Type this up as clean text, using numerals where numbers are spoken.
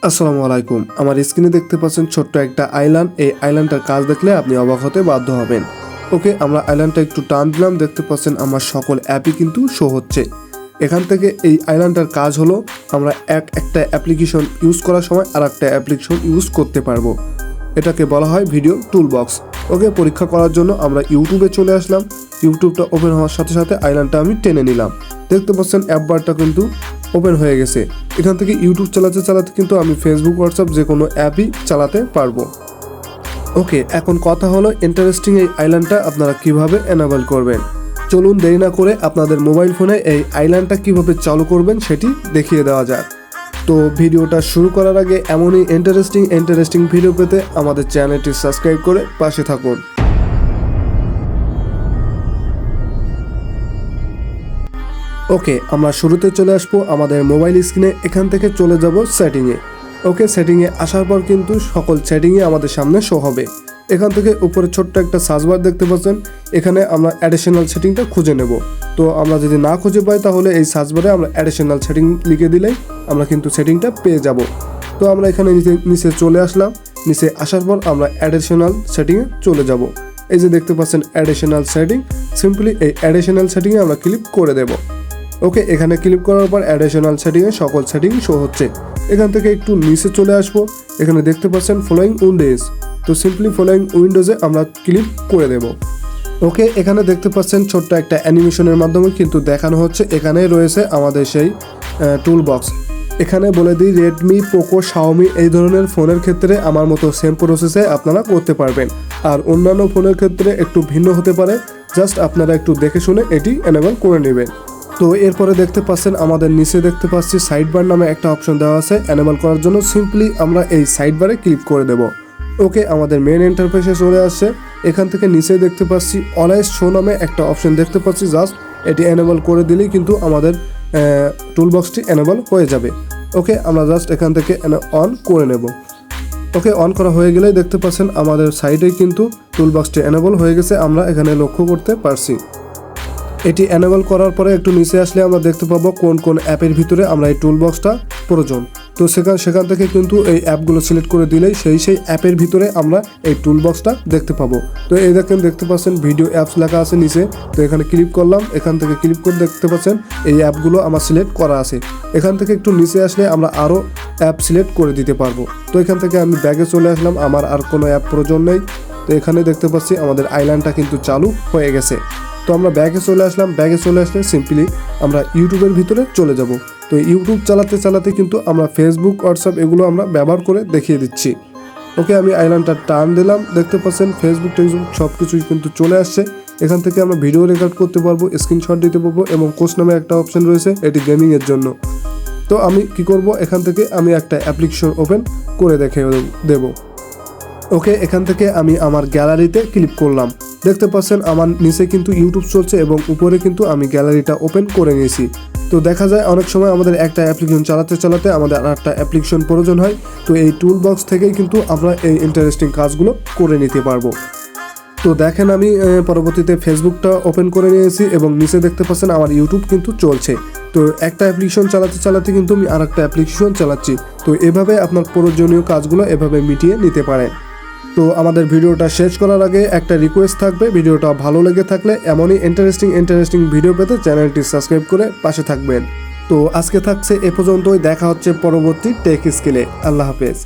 আসসালামু আলাইকুম। আমার স্ক্রিনে দেখতে পাচ্ছেন ছোট্ট একটা আইল্যান্ড। এই আইল্যান্ডটার কাজ দেখলে আপনি অবাক হতে বাধ্য হবেন। ওকে, আমরা আইল্যান্ডটা একটু টান দিলাম, দেখতে পাচ্ছেন আমার সকল অ্যাপই কিন্তু শো হচ্ছে। এখান থেকে এই আইল্যান্ডটার কাজ হলো আমরা একটা অ্যাপ্লিকেশন ইউজ করার সময় আর একটা অ্যাপ্লিকেশন ইউজ করতে পারবো। এটাকে বলা হয় ভিডিও টুলবক্স। ওকে, পরীক্ষা করার জন্য আমরা ইউটিউবে চলে আসলাম। ইউটিউবটা ওপেন হওয়ার সাথে সাথে আইল্যান্ডটা আমি টেনে নিলাম। দেখতে পাচ্ছেন অ্যাপ বারটা কিন্তু ওপেন হয়ে গেছে। এখান থেকে ইউটিউব চালাতে চালাতে কিন্তু আমি ফেসবুক, হোয়াটসঅ্যাপ যে কোনো অ্যাপই চালাতে পারবো। ওকে, এখন কথা হলো ইন্টারেস্টিং এই আইল্যান্ডটা আপনারা কিভাবে এনাবেল করবেন। চলুন দেরি না করে আপনাদের মোবাইল ফোনে এই আইল্যান্ডটা কিভাবে চালু করবেন সেটি দেখিয়ে দেওয়া যাক। তো ভিডিওটা শুরু করার আগে এমনই ইন্টারেস্টিং ভিডিও পেতে আমাদের চ্যানেলটি সাবস্ক্রাইব করে পাশে থাকুন। ওকে, আমরা শুরুতে চলে আসবো আমাদের মোবাইল স্ক্রিনে। এখান থেকে চলে যাব সেটিংয়ে। ওকে, সেটিংয়ে আসার পর কিন্তু সকল সেটিংয়ে আমাদের সামনে শো হবে। এখান থেকে উপরে ছোট্ট একটা সার্চ বার দেখতে পাচ্ছেন, এখানে আমরা অ্যাডিশনাল সেটিংটা খুঁজে নেব। তো আমরা যদি না খুঁজে পাই তাহলে এই সার্চ বারে আমরা অ্যাডিশনাল সেটিং লিখে দিলেই আমরা কিন্তু সেটিংটা পেয়ে যাব। তো আমরা এখানে নিচে চলে আসলাম। নিচে আসার পর আমরা অ্যাডিশনাল সেটিংয়ে চলে যাব। এই যে দেখতে পাচ্ছেন অ্যাডিশনাল সেটিং, সিম্পলি এই অ্যাডিশনাল সেটিংয়ে আমরা ক্লিক করে দেব। ওকে, এখানে ক্লিক করার পর অ্যাডিশনাল সেটিংয়ে সকল সেটিং শো হচ্ছে। এখান থেকে একটু নিচে চলে আসবো। এখানে দেখতে পাচ্ছেন ফলোয়িং উইন্ডোজ। তো সিম্পলি ফলোয়িং উইন্ডোজে আমরা ক্লিক করে দেব। ওকে, এখানে দেখতে পাচ্ছেন ছোট্ট একটা অ্যানিমেশনের মাধ্যমে কিন্তু দেখানো হচ্ছে। এখানে রয়েছে আমাদের সেই টুল বক্স। এখানে বলে দিই, রেডমি, পোকো, শাওমি এই ধরনের ফোনের ক্ষেত্রে আমার মতো সেম প্রসেসে আপনারা করতে পারবেন। আর অন্যান্য ফোনের ক্ষেত্রে একটু ভিন্ন হতে পারে। জাস্ট আপনারা একটু দেখে শুনে এটি এনেবল করে নেবেন। তো এরপরে দেখতে পাচ্ছেন আমাদের নিচে দেখতে পাচ্ছি সাইড বার নামে একটা অপশন দেওয়া আছে এনেবল করার জন্য। সিম্পলি আমরা এই সাইড বারে ক্লিক করে দেব। ওকে, আমাদের মেন ইন্টারফেসে চলে আসছে। এখান থেকে নিচে দেখতে পাচ্ছি অলওয়েজ শো নামে একটা অপশন দেখতে পাচ্ছি। জাস্ট এটি এনেবল করে দিলেই কিন্তু আমাদের টুলবক্সটি এনেবল হয়ে যাবে। ওকে, আমরা জাস্ট এখান থেকে অন করে নেব। ওকে, অন করা হয়ে গেলেই দেখতে পাচ্ছেন আমাদের সাইডে কিন্তু টুলবক্সটি এনেবল হয়ে গেছে, আমরা এখানে লক্ষ্য করতে পারছি। এটি এনেবল করার পরে একটু নিচে আসলে আমরা দেখতে পাবো কোন কোন অ্যাপের ভিতরে আমরা এই টুলবক্সটা প্রয়োজন। তো সেখান থেকে কিন্তু এই অ্যাপগুলো সিলেক্ট করে দিলেই সেই অ্যাপের ভিতরে আমরা এই টুলবক্সটা দেখতে পাবো। তো এই দেখতে পাচ্ছেন ভিডিও অ্যাপস লেখা আছে নিচে। তো এখানে ক্লিক করলাম। এখান থেকে ক্লিক করে দেখতে পাচ্ছেন এই অ্যাপগুলো আমার সিলেক্ট করা আছে। এখান থেকে একটু নিচে আসলে আমরা আরও অ্যাপ সিলেক্ট করে দিতে পারবো। তো এখান থেকে আমি ব্যাগে চলে আসলাম, আমার আর কোনো অ্যাপ প্রয়োজন নেই। তো এখানে দেখতে পাচ্ছি আমাদের আইল্যান্ডটা কিন্তু চালু হয়ে গেছে। তো আমরা ব্যাগে চলে আসলাম। ব্যাগে চলে আসলে সিম্পলি আমরা ইউটিউবের ভিতরে চলে যাব। তো ইউটিউব চালাতে চালাতে কিন্তু আমরা ফেসবুক, হোয়াটসঅ্যাপ এগুলো আমরা ব্যবহার করে দেখিয়ে দিচ্ছি। ওকে, আমি আইল্যান্ডটা টান দিলাম। দেখতে পাচ্ছেন ফেসবুক টেক্সবুক সব কিছুই কিন্তু চলে আসছে। এখান থেকে আমরা ভিডিও রেকর্ড করতে পারবো, স্ক্রিনশট দিতে পারবো এবং কোচ নামে একটা অপশন রয়েছে, এটি গেমিংয়ের জন্য। তো আমি কি করব, এখান থেকে আমি একটা অ্যাপ্লিকেশন ওপেন করে দেখে দেব। ওকে, এখান থেকে আমি আমার গ্যালারিতে ক্লিক করলাম। দেখতে পাচ্ছেন আমার নিচে কিন্তু ইউটিউব চলছে এবং উপরে কিন্তু আমি গ্যালারিটা ওপেন করে নিয়েছি। তো দেখা যায় অনেক সময় আমাদের একটা অ্যাপ্লিকেশন চালাতে চালাতে আমাদের আর একটা অ্যাপ্লিকেশন প্রয়োজন হয়। তো এই টুল বক্স থেকেই কিন্তু আমরা এই ইন্টারেস্টিং কাজগুলো করে নিতে পারবো। তো দেখেন আমি পরবর্তীতে ফেসবুকটা ওপেন করে নিয়েছি এবং নিচে দেখতে পাচ্ছেন আমার ইউটিউব কিন্তু চলছে। তো একটা অ্যাপ্লিকেশন চালাতে চালাতে কিন্তু আমি আর একটা অ্যাপ্লিকেশন চালাচ্ছি। তো এভাবে আপনার প্রয়োজনীয় কাজগুলো এভাবে মিটিয়ে নিতে পারেন। তো আমাদের ভিডিওটা শেষ করার আগে একটা রিকোয়েস্ট থাকবে, ভিডিওটা ভালো লেগে থাকলে এমনই ইন্টারেস্টিং ভিডিও পেতে চ্যানেলটি সাবস্ক্রাইব করে পাশে থাকবেন। তো আজকে থাকছে এ পর্যন্তই, দেখা হচ্ছে পরবর্তী টেক স্কিলে। আল্লাহ হাফেজ।